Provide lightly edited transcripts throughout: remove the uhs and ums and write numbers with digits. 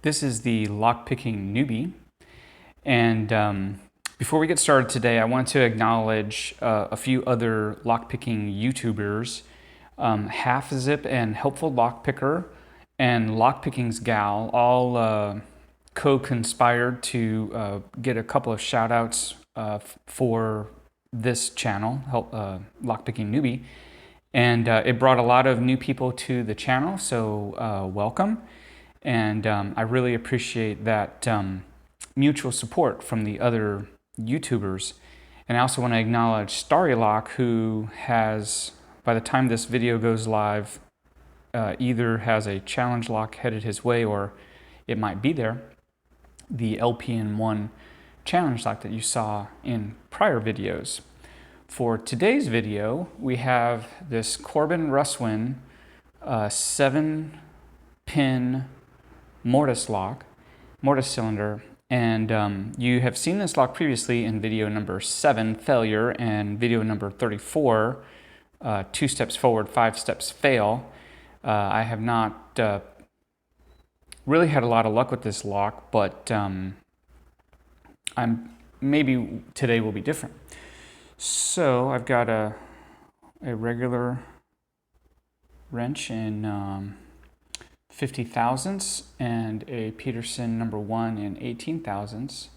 This is the Lockpicking Newbie, and before we get started today, I want to acknowledge a few other lockpicking YouTubers, Half Zip and Helpful Lockpicker, and Lockpicking's Gal, all co-conspired to get a couple of shout-outs for this channel, Lockpicking Newbie, and it brought a lot of new people to the channel, so welcome. And I really appreciate that mutual support from the other YouTubers. And I also want to acknowledge Starrylock, who has, by the time this video goes live, either has a challenge lock headed his way or it might be there, the LPN1 challenge lock that you saw in prior videos. For today's video, we have this Corbin Russwin 7-pin mortise cylinder, and you have seen this lock previously in video number 7, failure, and video number 34, 2 steps forward, 5 steps fail. I have not really had a lot of luck with this lock, but maybe today will be different. So I've got a regular wrench in 50 thousandths and a Peterson number 1 in 18 thousandths.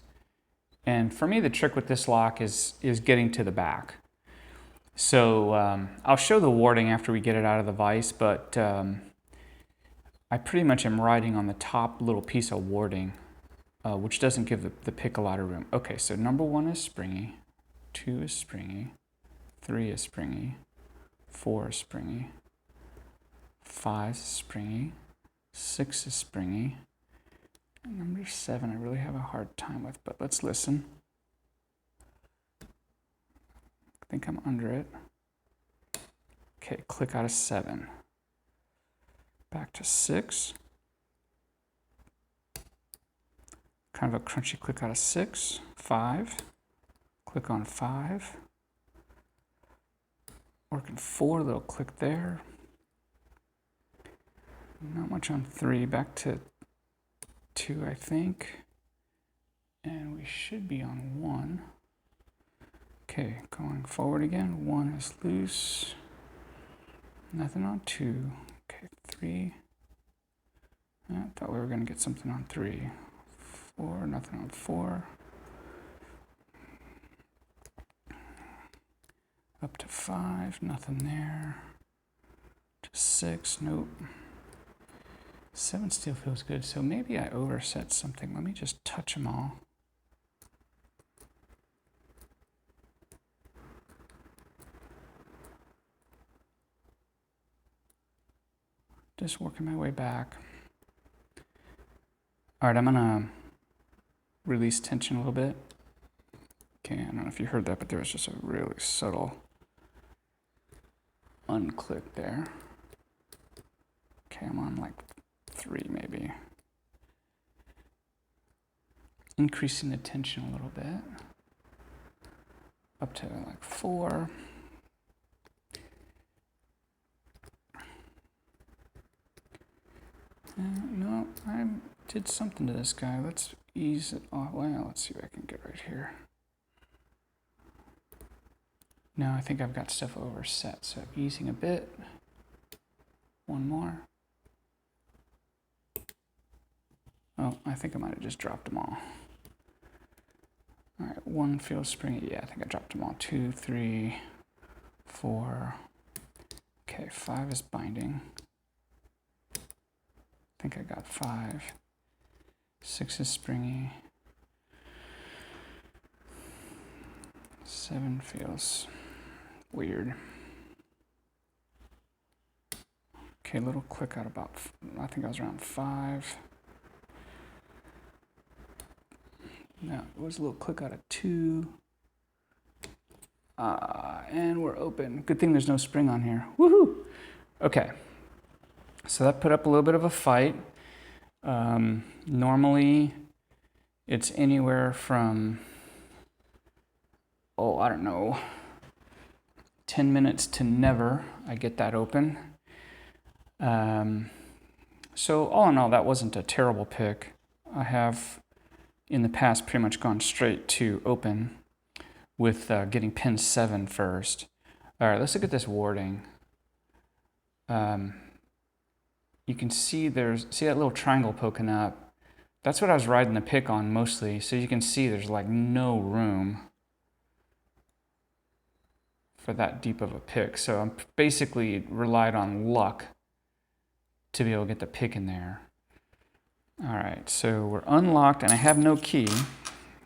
And for me, the trick with this lock is getting to the back. So I'll show the warding after we get it out of the vise, but I pretty much am riding on the top little piece of warding, which doesn't give the pick a lot of room. Okay, so number 1 is springy, 2 is springy, 3 is springy, 4 is springy, 5 is springy, 6 is springy, and number 7 I really have a hard time with, but let's listen. I think I'm under it. Okay, click out of 7. Back to 6. Kind of a crunchy click out of 6. 5. Click on 5. Working 4, little click there. Not much on 3, back to 2, I think. And we should be on 1. Okay, going forward again. 1 is loose. Nothing on 2. Okay, 3. I thought we were going to get something on 3. 4, nothing on 4. Up to 5, nothing there. To 6, nope. 7 still feels good, so maybe I overset something. Let me just touch them all. Just working my way back. All right, I'm gonna release tension a little bit. Okay, I don't know if you heard that, but there was just a really subtle unclick there. Okay, I'm on like 3 maybe. Increasing the tension a little bit. Up to like 4. No, I did something to this guy. Let's ease it off. Well, let's see what I can get right here. No, I think I've got stuff overset, so easing a bit. 1 more. Oh, I think I might have just dropped them all. All right, 1 feels springy. Yeah, I think I dropped them all. 2, 3, 4. Okay, 5 is binding. I think I got 5. 6 is springy. 7 feels weird. Okay, little click out about, I think I was around 5. No, it was a little click out of 2. And we're open. Good thing there's no spring on here. Woohoo! Okay. So that put up a little bit of a fight. Normally, it's anywhere from, I don't know, 10 minutes to never I get that open. So all in all, that wasn't a terrible pick. I have in the past pretty much gone straight to open with getting pin 7 first. All right, let's look at this warding. You can see see that little triangle poking up. That's what I was riding the pick on mostly. So you can see there's like no room for that deep of a pick. So I'm basically relied on luck to be able to get the pick in there. All right, so we're unlocked and I have no key.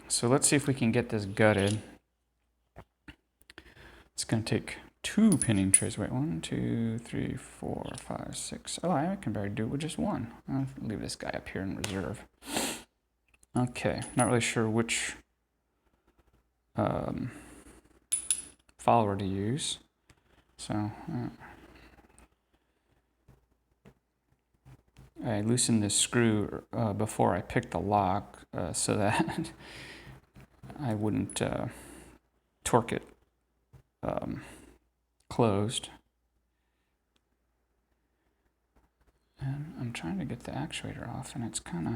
So let's see if we can get this gutted. It's gonna take 2 pinning trays. Wait, 1, 2, 3, 4, 5, 6. Oh, I can barely do it with just 1. I'll leave this guy up here in reserve. Okay, not really sure which follower to use. So I loosened this screw before I picked the lock so that I wouldn't torque it closed. And I'm trying to get the actuator off, and it's kind of...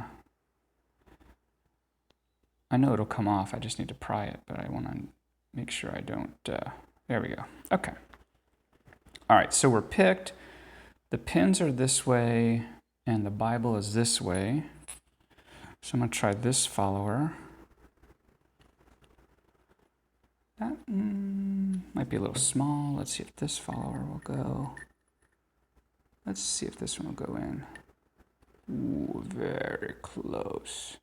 I know it'll come off, I just need to pry it, but I want to make sure I don't... there we go. Okay. All right, so we're picked. The pins are this way, and the Bible is this way. So I'm going to try this follower. That might be a little small. Let's see if this follower will go. Let's see if this one will go in. Ooh, very close.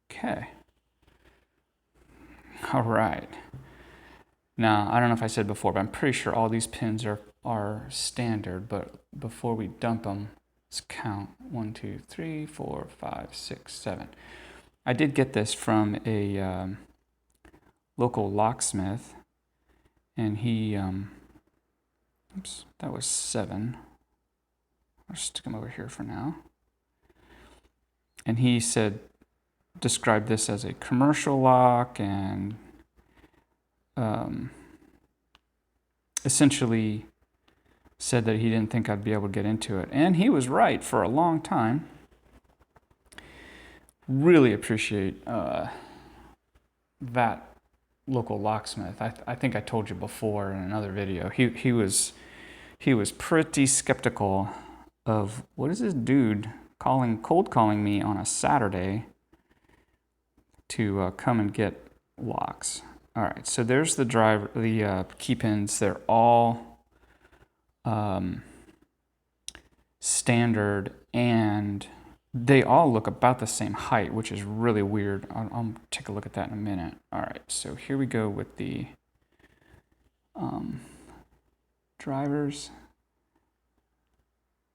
Okay. All right. Now, I don't know if I said before, but I'm pretty sure all these pins are standard, but before we dump them, let's count. 1, 2, 3, 4, 5, 6, 7. I did get this from a local locksmith, and he, oops, that was 7. I'll stick him over here for now. And he said, described this as a commercial lock, and essentially said that he didn't think I'd be able to get into it. And he was right for a long time. Really appreciate that local locksmith. I think I told you before in another video. He was pretty skeptical of, what is this dude cold calling me on a Saturday to come and get locks. All right, so there's the key pins. They're all standard, and they all look about the same height, which is really weird. I'll take a look at that in a minute. All right, so here we go with the drivers.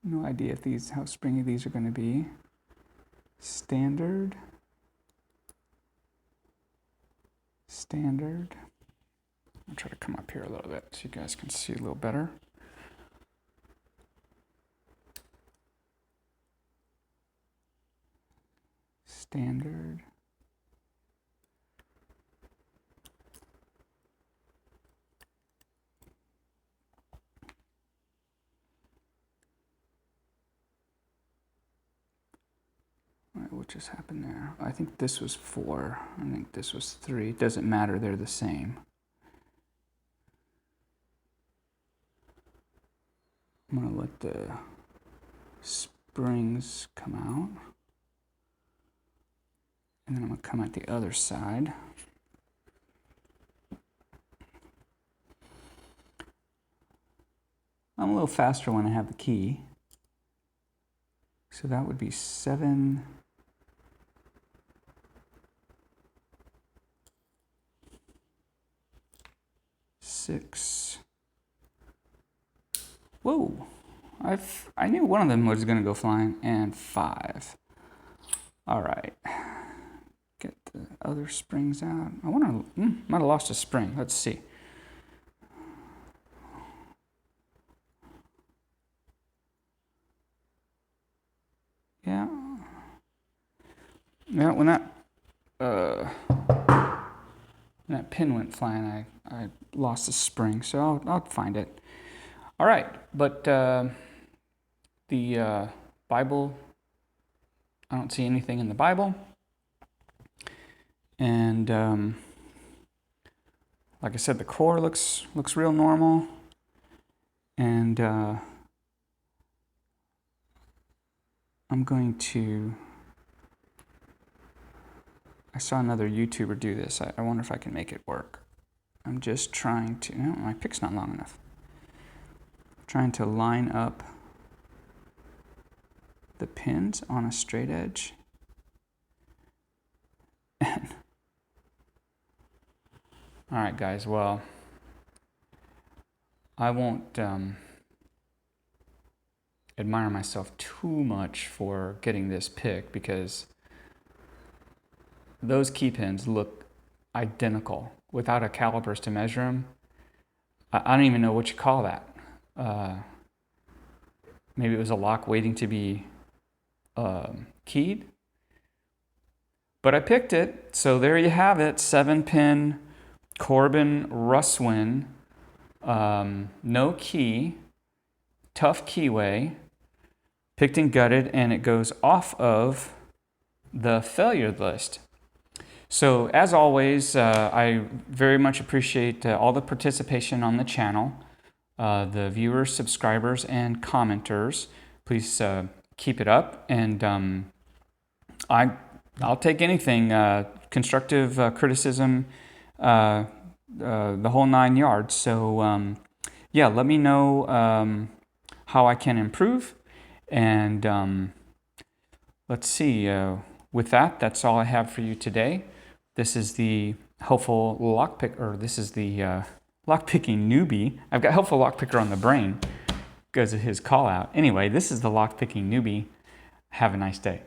No idea if how springy these are going to be. Standard. I'll try to come up here a little bit so you guys can see a little better. Standard. All right, what just happened there? I think this was 4. I think this was 3. It doesn't matter, they're the same. I'm gonna let the springs come out. And then I'm gonna come at the other side. I'm a little faster when I have the key. So that would be 7. 6. Whoa! I knew one of them was going to go flying, and 5. All right. Get the other springs out. I want to. Might have lost a spring. Let's see. Yeah. Yeah. When that pin went flying, I lost the spring, so I'll find it. All right, but the Bible I don't see anything in the Bible. And like I said, the core looks real normal. And I'm going to, I saw another YouTuber do this. I wonder if I can make it work. I'm just trying to, no, my pick's not long enough. Trying to line up the pins on a straight edge. All right, guys, well, I won't admire myself too much for getting this pick because those key pins look identical without a calipers to measure them. I don't even know what you call that. Maybe it was a lock waiting to be keyed. But I picked it, so there you have it, 7-pin Corbin Russwin, no key, tough keyway, picked and gutted, and it goes off of the failure list. So as always, I very much appreciate all the participation on the channel, the viewers, subscribers, and commenters. Please keep it up, and I'll take anything, constructive criticism, the whole 9 yards. So yeah, let me know how I can improve, and let's see. With that, that's all I have for you today. This is the helpful this is the lockpicking newbie. I've got helpful lockpicker on the brain because of his call out. Anyway, this is the lockpicking newbie. Have a nice day.